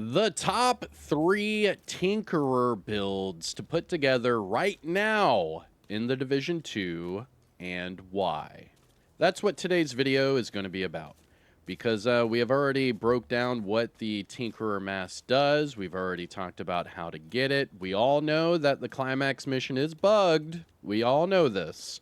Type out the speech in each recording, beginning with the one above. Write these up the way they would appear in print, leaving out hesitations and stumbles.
The top 3 Tinkerer builds to put together right now in the Division 2 and why. That's what today's video is going to be about. Because we have already broke down what the Tinkerer Mask does. We've already talked about how to get it. We all know that the Climax mission is bugged. We all know this.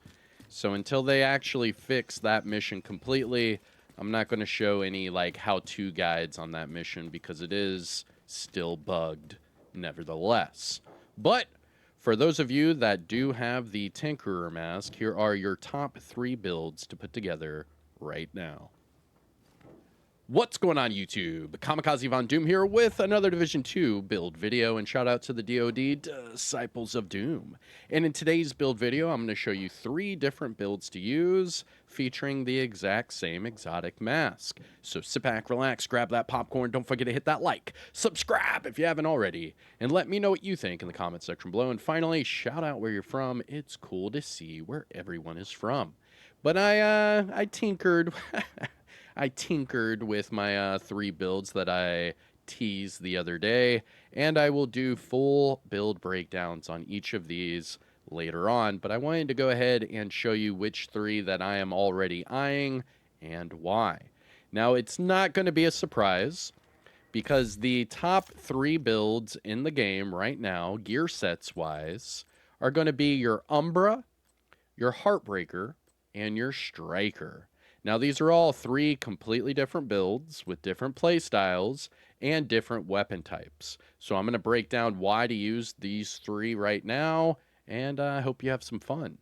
So until they actually fix that mission completely, I'm not going to show any like how-to guides on that mission because it is still bugged nevertheless. But for those of you that do have the Tinkerer Mask, here are your top 3 builds to put together right now. What's going on, YouTube? Kamikazevondoom here with another Division 2 build video, and shout out to the DoD Disciples of Doom. And in today's build video, I'm going to show you 3 different builds to use featuring the exact same exotic mask. So sit back, relax, grab that popcorn, don't forget to hit that like, subscribe if you haven't already, and let me know what you think in the comment section below. And finally, shout out where you're from. It's cool to see where everyone is from. But I tinkered... I tinkered with my 3 builds that I teased the other day, and I will do full build breakdowns on each of these later on, but I wanted to go ahead and show you which 3 that I am already eyeing and why. Now, it's not going to be a surprise, because the top 3 builds in the game right now, gear sets wise, are going to be your Umbra, your Heartbreaker, and your Striker. Now, these are all 3 completely different builds with different play styles and different weapon types. So I'm going to break down why to use these 3 right now, and I hope you have some fun.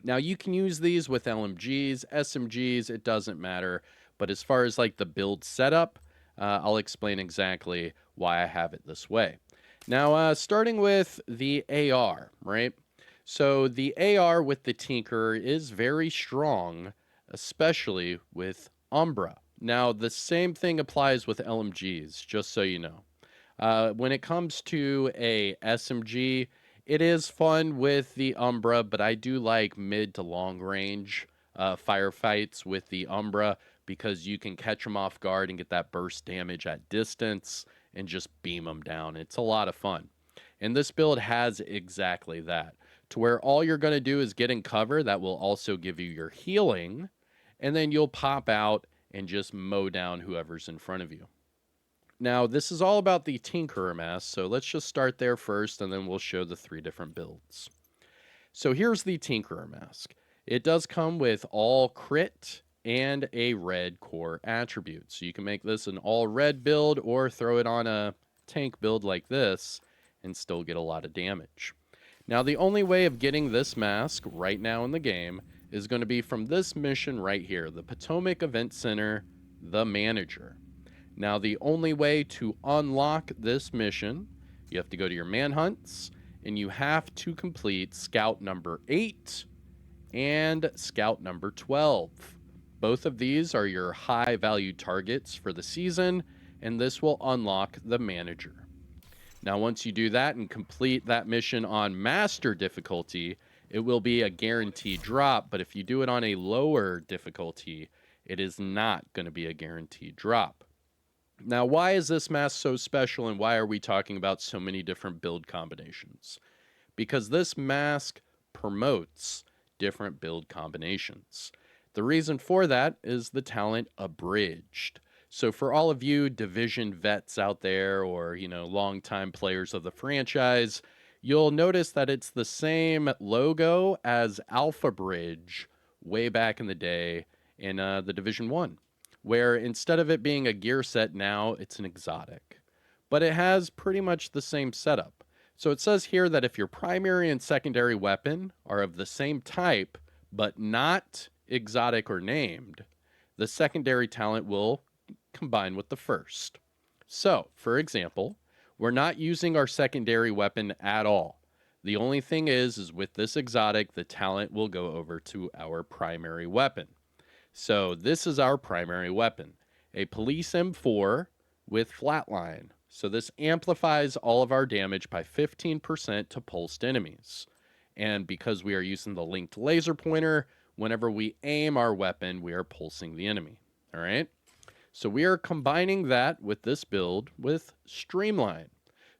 Now, you can use these with LMGs, SMGs, it doesn't matter. But as far as like the build setup, I'll explain exactly why I have it this way. Now, starting with the AR, right? So the AR with the Tinkerer is very strong, especially with Umbra. Now, the same thing applies with LMGs, just so you know. When it comes to a SMG, it is fun with the Umbra, but I do like mid to long range firefights with the Umbra because you can catch them off guard and get that burst damage at distance and just beam them down. It's a lot of fun. And this build has exactly that, to where all you're going to do is get in cover. That will also give you your healing, and then you'll pop out and just mow down whoever's in front of you. Now, this is all about the Tinkerer Mask, so let's just start there first, and then we'll show the 3 different builds. So here's the Tinkerer Mask. It does come with all crit and a red core attribute. So you can make this an all red build or throw it on a tank build like this and still get a lot of damage. Now, the only way of getting this mask right now in the game is going to be from this mission right here, the Potomac Event Center, the Manager. Now, the only way to unlock this mission, you have to go to your manhunts, and you have to complete Scout number 8 and Scout number 12. Both of these are your high-value targets for the season, and this will unlock the Manager. Now, once you do that and complete that mission on Master difficulty, it will be a guaranteed drop, but if you do it on a lower difficulty, it is not going to be a guaranteed drop. Now, why is this mask so special, and why are we talking about so many different build combinations? Because this mask promotes different build combinations. The reason for that is the talent Abridged. So for all of you Division vets out there, or, you know, longtime players of the franchise, you'll notice that it's the same logo as Alpha Bridge way back in the day in the Division 1, where instead of it being a gear set now, it's an exotic. But it has pretty much the same setup. So it says here that if your primary and secondary weapon are of the same type, but not exotic or named, the secondary talent will combine with the first. So, for example, we're not using our secondary weapon at all. The only thing is with this exotic, the talent will go over to our primary weapon. So this is our primary weapon, a Police M4 with Flatline. So this amplifies all of our damage by 15% to pulsed enemies. And because we are using the linked laser pointer, whenever we aim our weapon, we are pulsing the enemy. All right? So we are combining that with this build with Streamline.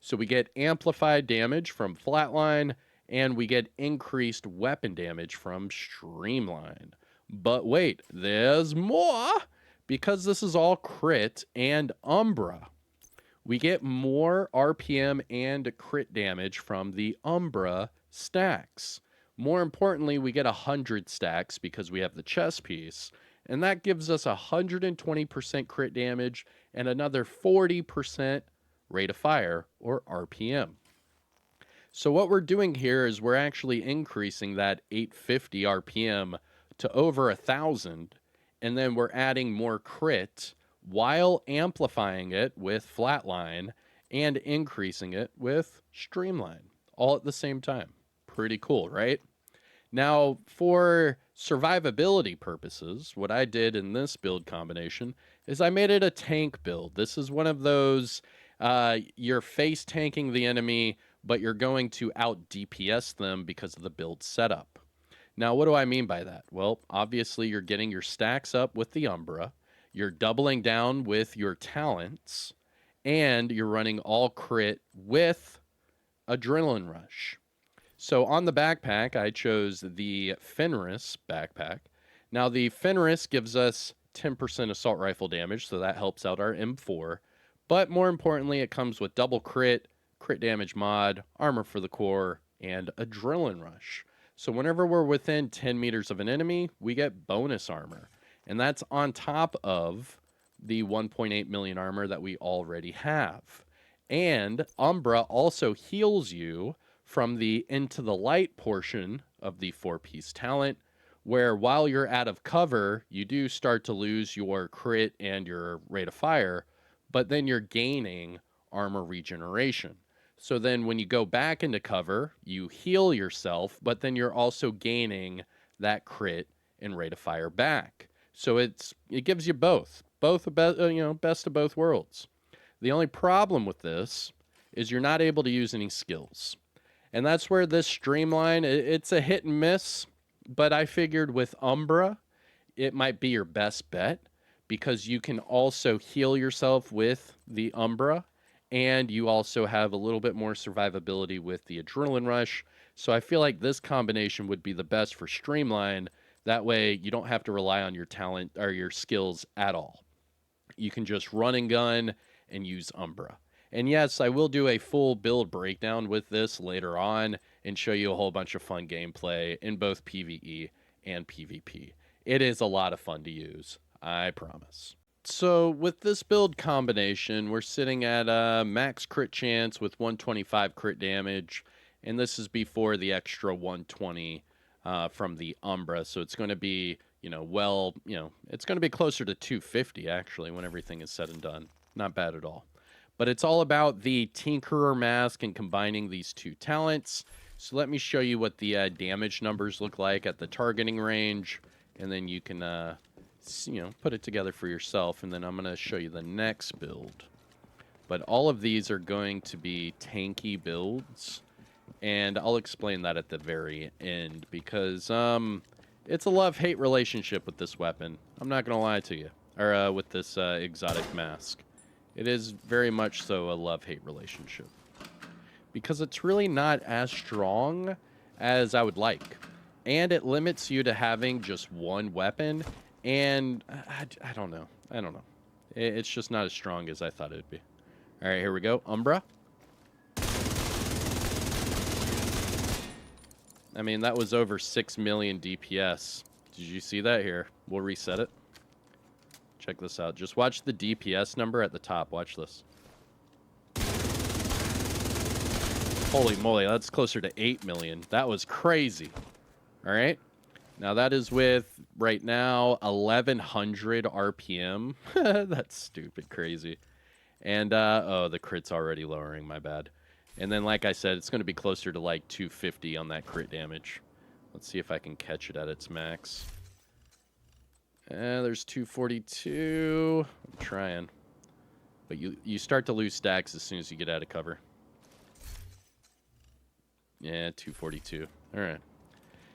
So we get amplified damage from Flatline, and we get increased weapon damage from Streamline. But wait, there's more! Because this is all crit and Umbra. We get more RPM and crit damage from the Umbra stacks. More importantly, we get 100 stacks because we have the chest piece, and that gives us 120% crit damage and another 40% rate of fire, or RPM. So what we're doing here is we're actually increasing that 850 RPM to over 1,000, and then we're adding more crit while amplifying it with Flatline and increasing it with Streamline, all at the same time. Pretty cool, right? Now, for survivability purposes, what I did in this build combination is I made it a tank build. This is one of those, you're face tanking the enemy, but you're going to out DPS them because of the build setup. Now, what do I mean by that? Well, obviously, you're getting your stacks up with the Umbra, you're doubling down with your talents, and you're running all crit with Adrenaline Rush. So on the backpack, I chose the Fenris backpack. Now, the Fenris gives us 10% assault rifle damage, so that helps out our M4. But more importantly, it comes with double crit, crit damage mod, armor for the core, and Adrenaline Rush. So whenever we're within 10 meters of an enemy, we get bonus armor. And that's on top of the 1.8 million armor that we already have. And Umbra also heals you from the Into the Light portion of the 4-piece talent, where while you're out of cover, you do start to lose your crit and your rate of fire, but then you're gaining armor regeneration. So then when you go back into cover, you heal yourself, but then you're also gaining that crit and rate of fire back. So it gives you both best of both worlds. The only problem with this is you're not able to use any skills. And that's where this Streamline, it's a hit and miss, but I figured with Umbra, it might be your best bet because you can also heal yourself with the Umbra, and you also have a little bit more survivability with the Adrenaline Rush. So I feel like this combination would be the best for Streamline. That way you don't have to rely on your talent or your skills at all. You can just run and gun and use Umbra. And yes, I will do a full build breakdown with this later on and show you a whole bunch of fun gameplay in both PvE and PvP. It is a lot of fun to use, I promise. So with this build combination, we're sitting at a max crit chance with 125 crit damage, and this is before the extra 120 from the Umbra. So it's going to be, it's going to be closer to 250 actually when everything is said and done. Not bad at all. But it's all about the Tinkerer mask and combining these two talents. So let me show you what the damage numbers look like at the targeting range, and then you can, put it together for yourself. And then I'm going to show you the next build. But all of these are going to be tanky builds, and I'll explain that at the very end because it's a love-hate relationship with this weapon. I'm not going to lie to you, or with this exotic mask. It is very much so a love-hate relationship because it's really not as strong as I would like. And it limits you to having just one weapon. And I don't know. It's just not as strong as I thought it would be. All right, here we go. Umbra. I mean, that was over 6 million DPS. Did you see that here? We'll reset it. Check this out. Just watch the DPS number at the top. Watch this. Holy moly, that's closer to 8 million. That was crazy. All right. Now that is with, right now, 1100 RPM. That's stupid crazy. And, oh, the crit's already lowering. My bad. And then, like I said, it's going to be closer to like 250 on that crit damage. Let's see if I can catch it at its max. There's 242. I'm trying. But you start to lose stacks as soon as you get out of cover. Yeah, 242. All right.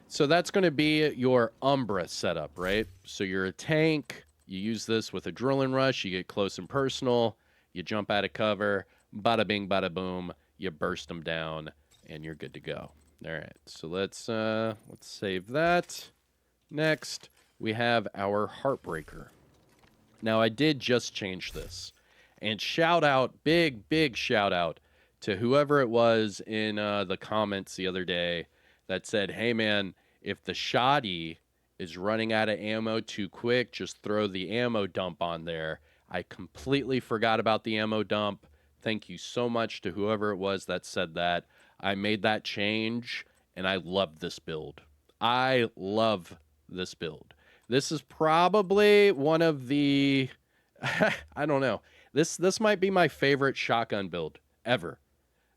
So that's going to be your Umbra setup, right? So you're a tank You use this with adrenaline rush, you get close and personal, you jump out of cover, bada bing, bada boom, you burst them down, and you're good to go. All right, so let's save that. Next, we have our Heartbreaker. Now, I did just change this. And shout out, big shout out to whoever it was in the comments the other day that said, hey man, if the shoddy is running out of ammo too quick, just throw the ammo dump on there. I completely forgot about the ammo dump. Thank you so much to whoever it was that said that. I made that change and I love this build. I love this build. This is probably one of the I don't know. This might be my favorite shotgun build ever.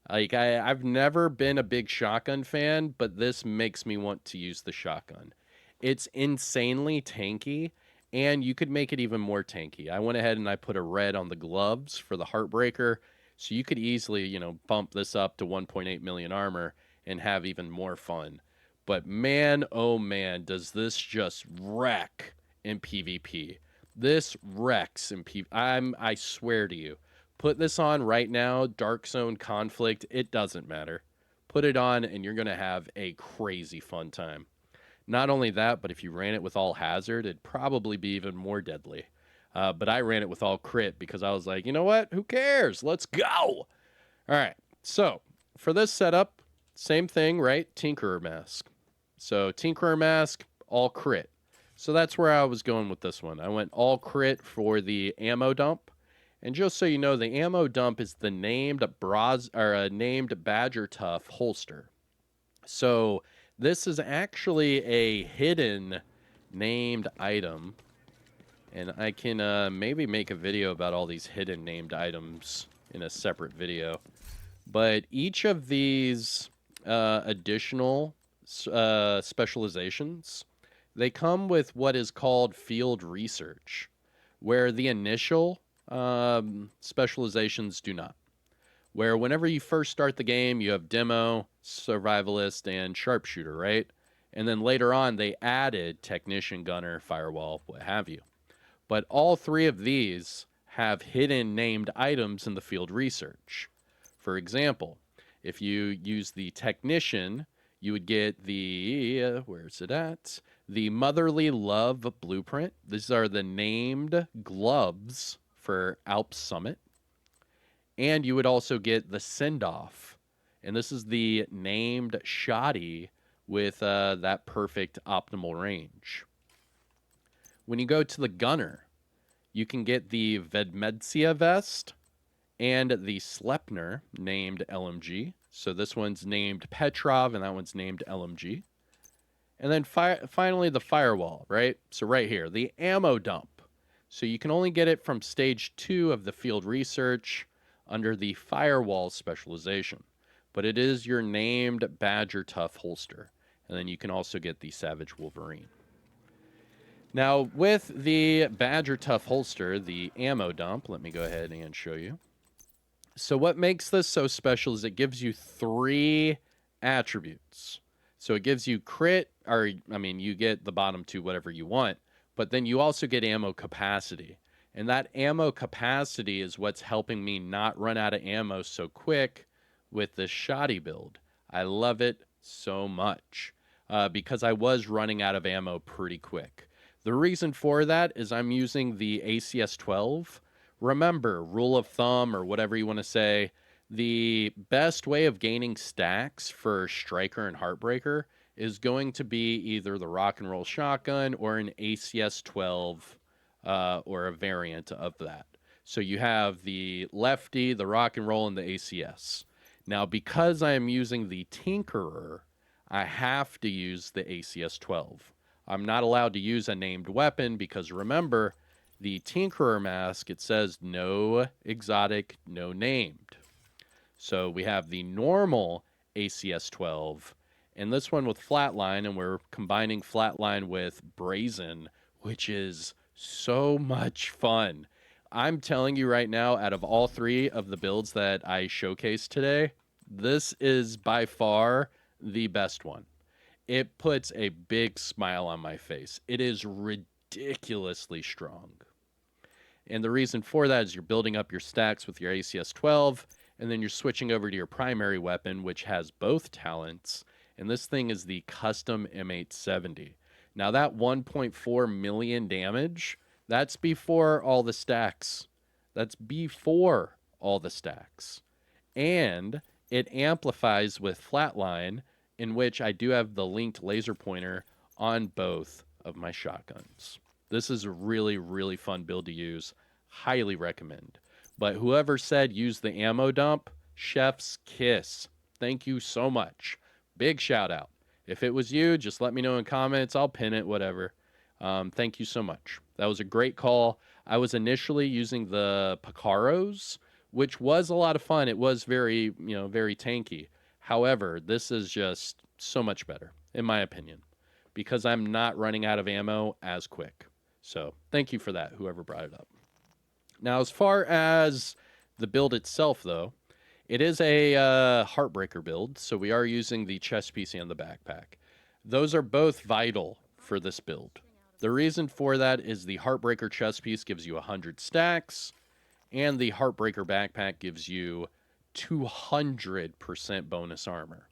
Like I've never been a big shotgun fan, but this makes me want to use the shotgun. It's insanely tanky, and you could make it even more tanky. I went ahead and I put a red on the gloves for the Heartbreaker, so you could easily, bump this up to 1.8 million armor and have even more fun. But man, oh man, does this just wreck in PvP. This wrecks in PvP. I swear to you. Put this on right now, Dark Zone Conflict, it doesn't matter. Put it on and you're going to have a crazy fun time. Not only that, but if you ran it with all hazard, it'd probably be even more deadly. But I ran it with all crit because I was like, you know what? Who cares? Let's go. All right. So for this setup, same thing, right? Tinkerer Mask. So Tinkerer Mask, all crit. So that's where I was going with this one. I went all crit for the ammo dump. And just so you know, the ammo dump is the named Badger Tough holster. So this is actually a hidden named item. And I can maybe make a video about all these hidden named items in a separate video. But each of these additional specializations, they come with what is called field research, where the initial specializations do not. Where whenever you first start the game, you have demo, survivalist, and sharpshooter, right? And then later on, they added technician, gunner, firewall, what have you. But all three of these have hidden named items in the field research. For example, if you use the technician, you would get the, where's it at? The Motherly Love Blueprint. These are the named gloves for Alps Summit. And you would also get the Send-Off. And this is the named shoddy with that perfect optimal range. When you go to the gunner, you can get the Vedmedsia vest and the Slepner named LMG. So this one's named Petrov and that one's named LMG. And then finally the firewall, right? So right here, the ammo dump. So you can only get it from stage 2 of the field research under the firewall specialization. But it is your named Badger Tough holster. And then you can also get the Savage Wolverine. Now, with the Badger Tough holster, the ammo dump, let me go ahead and show you. So what makes this so special is it gives you 3 attributes. So it gives you crit, or I mean, you get the bottom 2, whatever you want, but then you also get ammo capacity. And that ammo capacity is what's helping me not run out of ammo so quick with this shoddy build. I love it so much because I was running out of ammo pretty quick. The reason for that is I'm using the ACS-12. Remember, rule of thumb or whatever you want to say, the best way of gaining stacks for Striker and Heartbreaker is going to be either the Rock and Roll Shotgun or an ACS-12 or a variant of that. So you have the Lefty, the Rock and Roll, and the ACS. Now, because I am using the Tinkerer, I have to use the ACS-12. I'm not allowed to use a named weapon because remember, the Tinkerer mask, it says no exotic, no named. So we have the normal ACS-12 and this one with Flatline, and we're combining Flatline with Brazen, which is so much fun. I'm telling you right now, out of all 3 of the builds that I showcased today, this is by far the best one. It puts a big smile on my face. It is ridiculous. ridiculously strong. And the reason for that is you're building up your stacks with your ACS-12, and then you're switching over to your primary weapon, which has both talents. And this thing is the custom M870. Now that 1.4 million damage, that's before all the stacks. That's before all the stacks. And it amplifies with flatline, in which I do have the linked laser pointer on both of my shotguns. This is a really, really fun build to use. Highly recommend. But whoever said use the ammo dump, chef's kiss. Thank you so much. Big shout out. If it was you, just let me know in comments. I'll pin it, whatever. Thank you so much. That was a great call. I was initially using the Picaros, which was a lot of fun. It was very, very tanky. However, this is just so much better, in my opinion, because I'm not running out of ammo as quick. So thank you for that, whoever brought it up. Now, as far as the build itself, though, it is a Heartbreaker build, so we are using the chest piece and the backpack. Those are both vital for this build. The reason for that is the Heartbreaker chest piece gives you 100 stacks, and the Heartbreaker backpack gives you 200% bonus armor.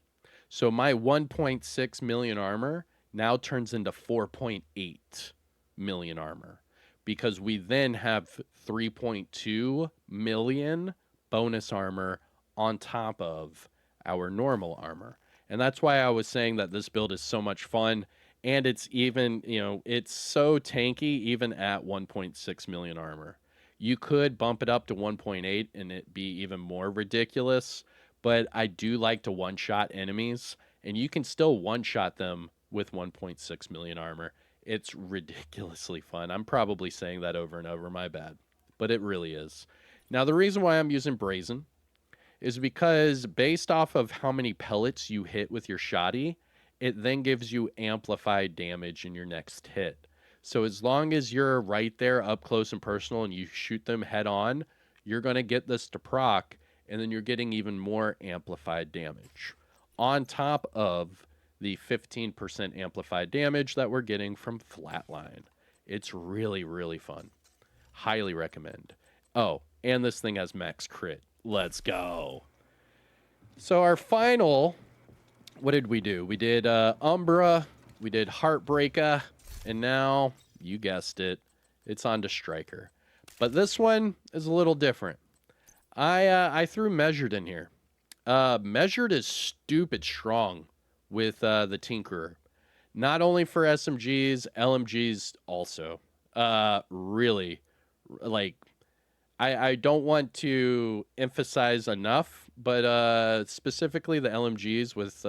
So my 1.6 million armor now turns into 4.8 million armor, because we then have 3.2 million bonus armor on top of our normal armor. And that's why I was saying that this build is so much fun. And it's even, it's so tanky even at 1.6 million armor. You could bump it up to 1.8 and it be even more ridiculous. But I do like to one-shot enemies. And you can still one-shot them with 1.6 million armor. It's ridiculously fun. I'm probably saying that over and over, my bad. But it really is. Now, the reason why I'm using Brazen is because based off of how many pellets you hit with your shotty, it then gives you amplified damage in your next hit. So as long as you're right there up close and personal and you shoot them head on, you're going to get this to proc, and then you're getting even more amplified damage on top of the 15% amplified damage that we're getting from Flatline. It's really, really fun. Highly recommend. Oh, and this thing has max crit. Let's go. So our final, what did we do? We did Umbra, we did Heartbreaker, and now, you guessed it, it's on to Striker. But this one is a little different. I threw Measured in here. Measured is stupid strong with the Tinkerer. Not only for SMGs, LMGs also. Really, like, I don't want to emphasize enough, but specifically the LMGs with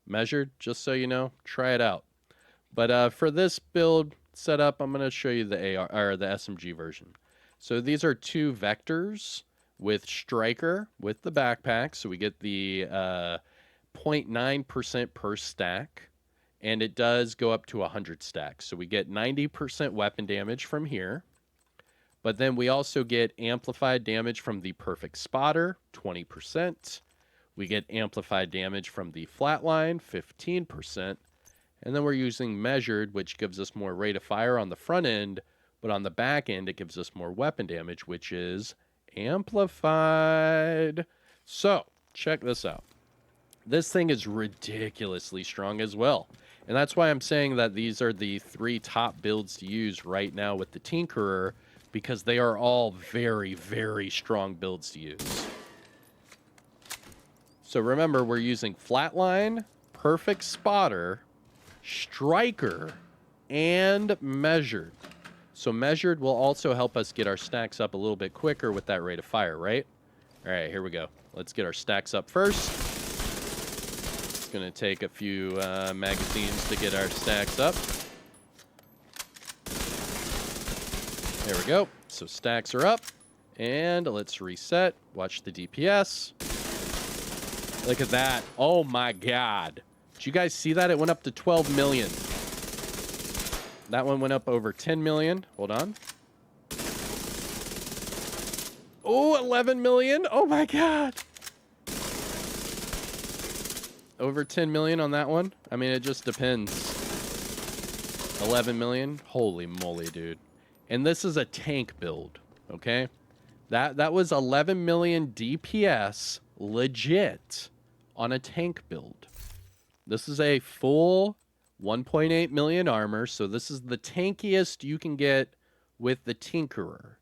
Measured, just so you know, try it out. But for this build setup, I'm going to show you the AR or the SMG version. So these are two vectors with Striker with the backpack. So we get the 0.9% per stack, and it does go up to 100 stacks. So we get 90% weapon damage from here. But then we also get amplified damage from the Perfect Spotter, 20%. We get amplified damage from the Flatline, 15%. And then we're using Measured, which gives us more rate of fire on the front end, but on the back end, it gives us more weapon damage, which is amplified. So, check this out. This thing is ridiculously strong as well. And that's why I'm saying that these are the 3 top builds to use right now with the Tinkerer, because they are all very, very strong builds to use. So remember, we're using Flatline, Perfect Spotter, Striker, and Measured. So Measured will also help us get our stacks up a little bit quicker with that rate of fire, right? All right, here we go. Let's get our stacks up first. It's going to take a few magazines to get our stacks up. There we go. So stacks are up. And let's reset. Watch the DPS. Look at that. Oh my god. Did you guys see that? It went up to 12 million. That one went up over 10 million. Hold on. Oh, 11 million. Oh my god. Over 10 million on that one. I mean, it just depends. 11 million? Holy moly, dude. And this is a tank build, okay? That was 11 million DPS legit on a tank build. This is a full 1.8 million armor, so this is the tankiest you can get with the Tinkerer.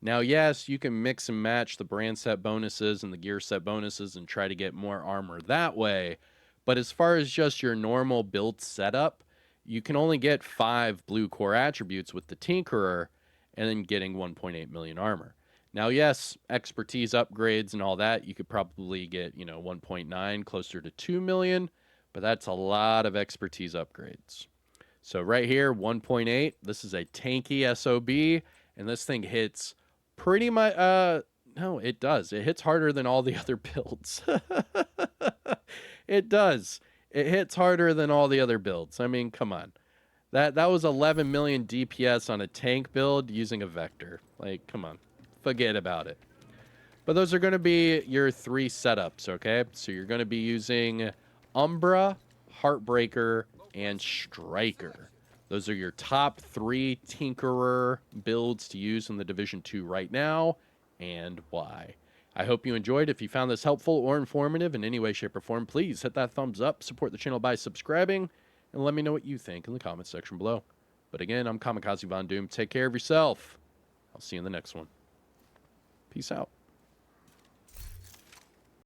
Now, yes, you can mix and match the brand set bonuses and the gear set bonuses and try to get more armor that way, but as far as just your normal build setup, you can only get 5 blue core attributes with the Tinkerer and then getting 1.8 million armor. Now, yes, expertise upgrades and all that, you could probably get, 1.9, closer to 2 million, but that's a lot of expertise upgrades. So right here, 1.8, this is a tanky SOB, and this thing hits pretty much, no, it does. It hits harder than all the other builds. It does. It hits harder than all the other builds. I mean, come on. That was 11 million DPS on a tank build using a Vector. Like, come on. Forget about it. But those are going to be your 3 setups, okay? So you're going to be using Umbra, Heartbreaker, and Striker. Those are your top 3 Tinkerer builds to use in the Division 2 right now, and why. I hope you enjoyed. If you found this helpful or informative in any way, shape, or form, please hit that thumbs up, support the channel by subscribing, and let me know what you think in the comments section below. But again, I'm Kamikazevondoom. Take care of yourself. I'll see you in the next one. Peace out.